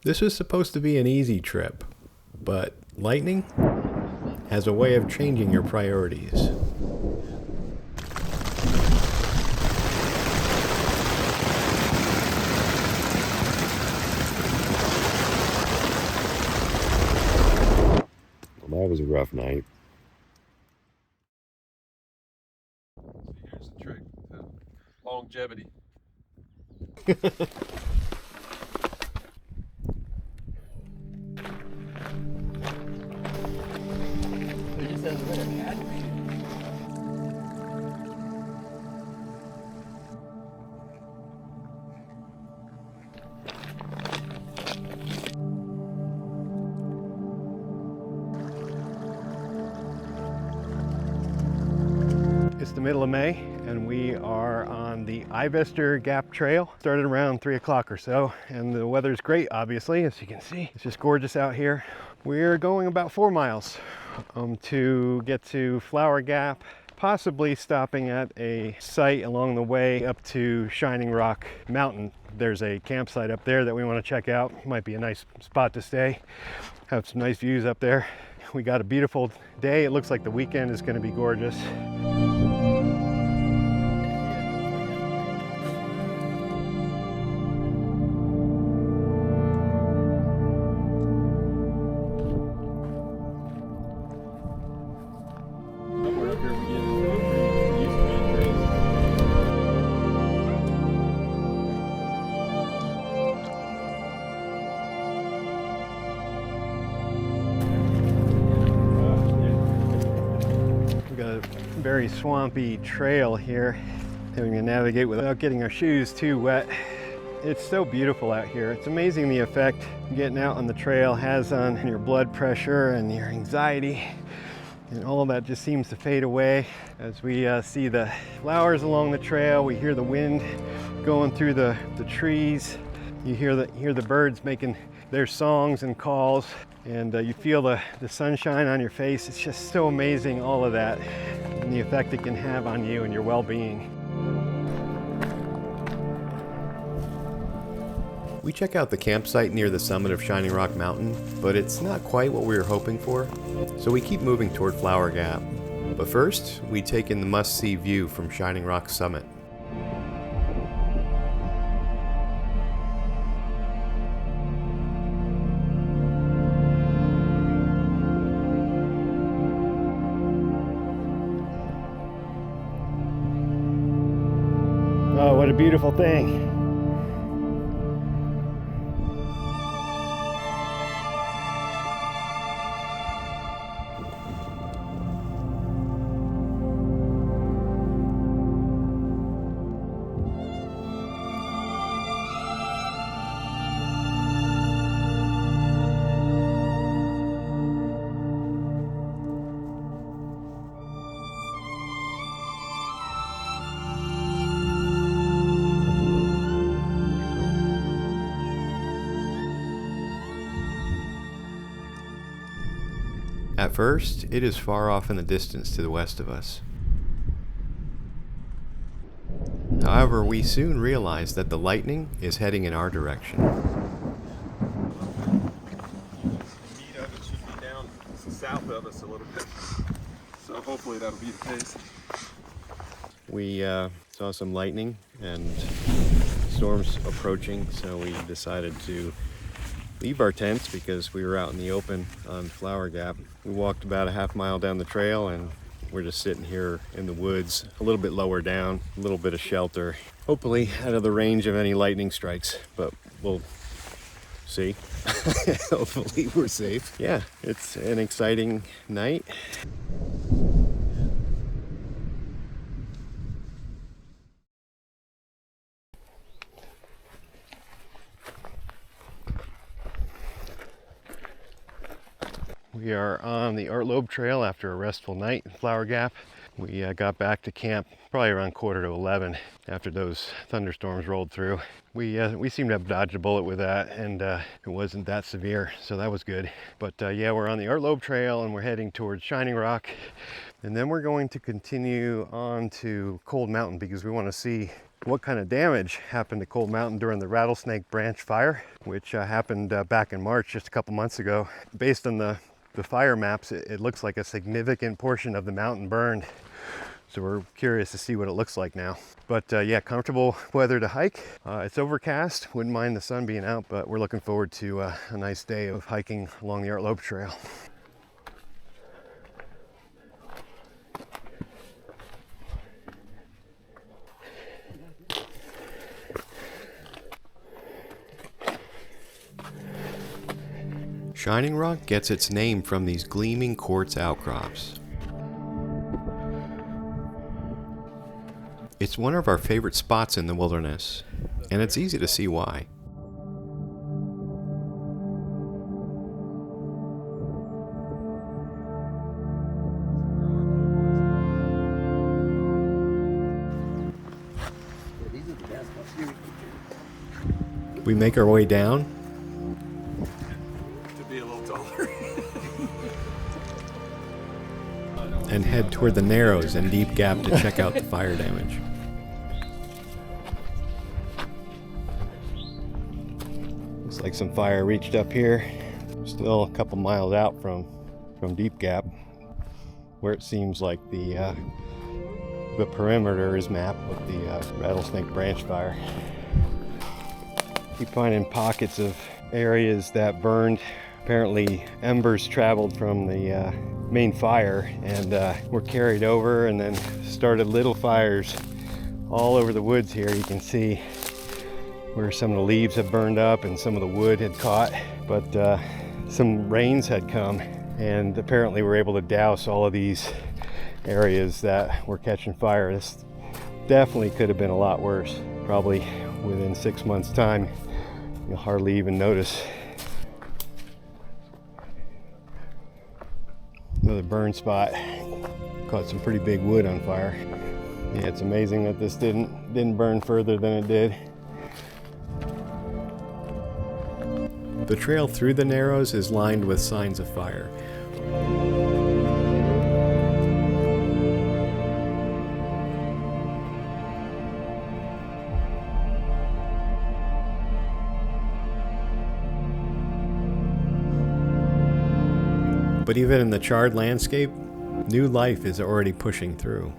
This was supposed to be an easy trip, but lightning has a way of changing your priorities. Well, that was a rough night. So here's the trick to longevity. It's the middle of May and we are on the Ivester Gap Trail. Started around 3 o'clock or so, and the weather's great, obviously, as you can see. It's just gorgeous out here. We're going about 4 miles to get to Flower Gap, possibly stopping at a site along the way up to Shining Rock Mountain. There's a campsite up there that we want to check out. Might be a nice spot to stay. Have some nice views up there. We got a beautiful day. It looks like the weekend is going to be gorgeous. Very swampy trail here, having to navigate without getting our shoes too wet. It's so beautiful out here. It's amazing the effect getting out on the trail has on your blood pressure and your anxiety, and all of that just seems to fade away as we see the flowers along the trail. We hear the wind going through the trees. You hear the birds making their songs and calls, and you feel the sunshine on your face. It's just so amazing, all of that, and the effect it can have on you and your well-being. We check out the campsite near the summit of Shining Rock Mountain, but it's not quite what we were hoping for, so we keep moving toward Flower Gap. But first, we take in the must-see view from Shining Rock summit. Oh, what a beautiful thing. At first, it is far off in the distance to the west of us. However, we soon realize that the lightning is heading in our direction. The meat of it should be down south of us a little bit. So hopefully that'll be the case. We saw some lightning and storms approaching, so we decided to leave our tents because we were out in the open on Flower Gap. We walked about a half mile down the trail and we're just sitting here in the woods, a little bit lower down, a little bit of shelter, hopefully out of the range of any lightning strikes, but we'll see. Hopefully we're safe. Yeah, it's an exciting night. We are on the Art Loeb Trail after a restful night in Flower Gap. We got back to camp probably around 10:45 after those thunderstorms rolled through. We seemed to have dodged a bullet with that, and it wasn't that severe, so that was good. But yeah, we're on the Art Loeb Trail and we're heading towards Shining Rock, and then we're going to continue on to Cold Mountain because we want to see what kind of damage happened to Cold Mountain during the Rattlesnake Branch Fire, which happened back in March, just a couple months ago. Based on the fire maps, it looks like a significant portion of the mountain burned. So we're curious to see what it looks like now. But yeah, comfortable weather to hike. It's overcast, wouldn't mind the sun being out, but we're looking forward to a nice day of hiking along the Art Loeb Trail. Shining Rock gets its name from these gleaming quartz outcrops. It's one of our favorite spots in the wilderness, and it's easy to see why. We make our way down To be a little taller. and head toward the narrows and deep gap to check out the fire damage. Looks like some fire reached up here. Still a couple miles out from Deep Gap, where it seems like the perimeter is mapped with the Rattlesnake Branch Fire. Keep finding pockets of areas that burned. Apparently embers traveled from the main fire and were carried over and then started little fires all over the woods here. You can see where some of the leaves have burned up and some of the wood had caught, but some rains had come and apparently were able to douse all of these areas that were catching fire. This definitely could have been a lot worse. Probably within 6 months' time, you'll hardly even notice. Another burn spot. Caught some pretty big wood on fire. Yeah, it's amazing that this didn't burn further than it did. The trail through the narrows is lined with signs of fire. But even in the charred landscape, new life is already pushing through.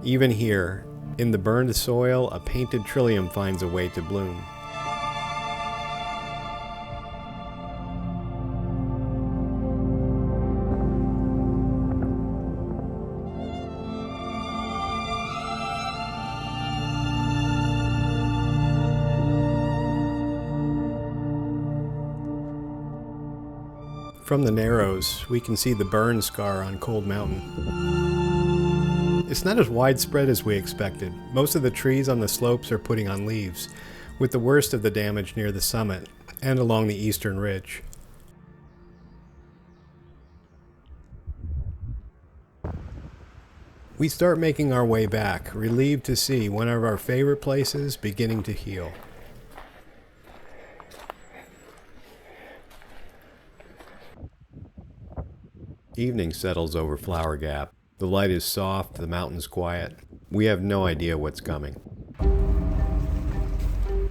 Even here, in the burned soil, a painted trillium finds a way to bloom. From the narrows, we can see the burn scar on Cold Mountain. It's not as widespread as we expected. Most of the trees on the slopes are putting on leaves, with the worst of the damage near the summit and along the eastern ridge. We start making our way back, relieved to see one of our favorite places beginning to heal. Evening settles over Flower Gap. The light is soft, the mountain's quiet. We have no idea what's coming.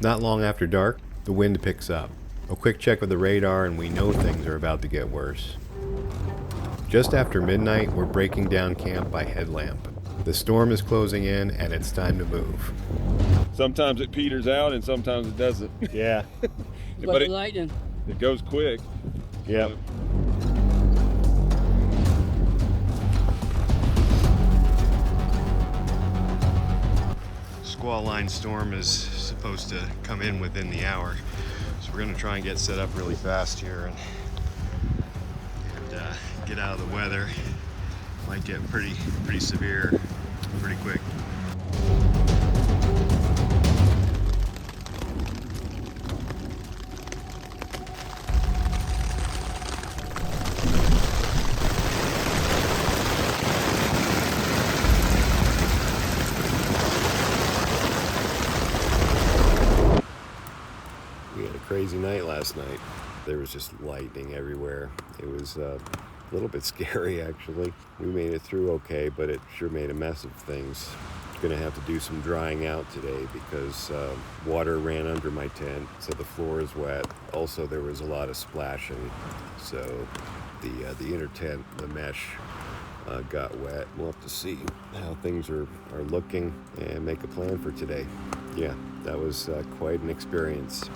Not long after dark, the wind picks up. A quick check of the radar and we know things are about to get worse. Just after midnight, we're breaking down camp by headlamp. The storm is closing in and it's time to move. Sometimes it peters out and sometimes it doesn't. Yeah. But lightning. it goes quick. Yep. Squall line storm is supposed to come in within the hour, so we're going to try and get set up really fast here and get out of the weather. Might get pretty severe pretty quick. We had a crazy night last night. There was just lightning everywhere. It was A little bit scary, actually. We made it through okay, but it sure made a mess of things. Going to have to do some drying out today because water ran under my tent, so the floor is wet. Also, there was a lot of splashing, so the inner tent, the mesh, got wet. We'll have to see how things are looking and make a plan for today. Yeah, that was quite an experience.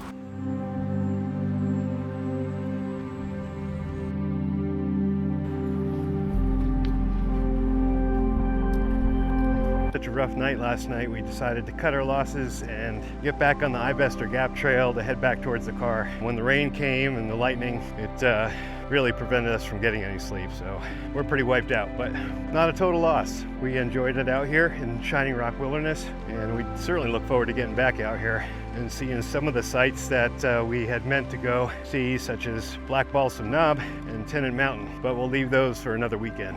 Such a rough night last night, we decided to cut our losses and get back on the Ivester Gap Trail to head back towards the car. When the rain came and the lightning, it really prevented us from getting any sleep, so we're pretty wiped out, but not a total loss. We enjoyed it out here in Shining Rock Wilderness, and we certainly look forward to getting back out here and seeing some of the sites that we had meant to go see, such as Black Balsam Knob and Tennant Mountain, but we'll leave those for another weekend.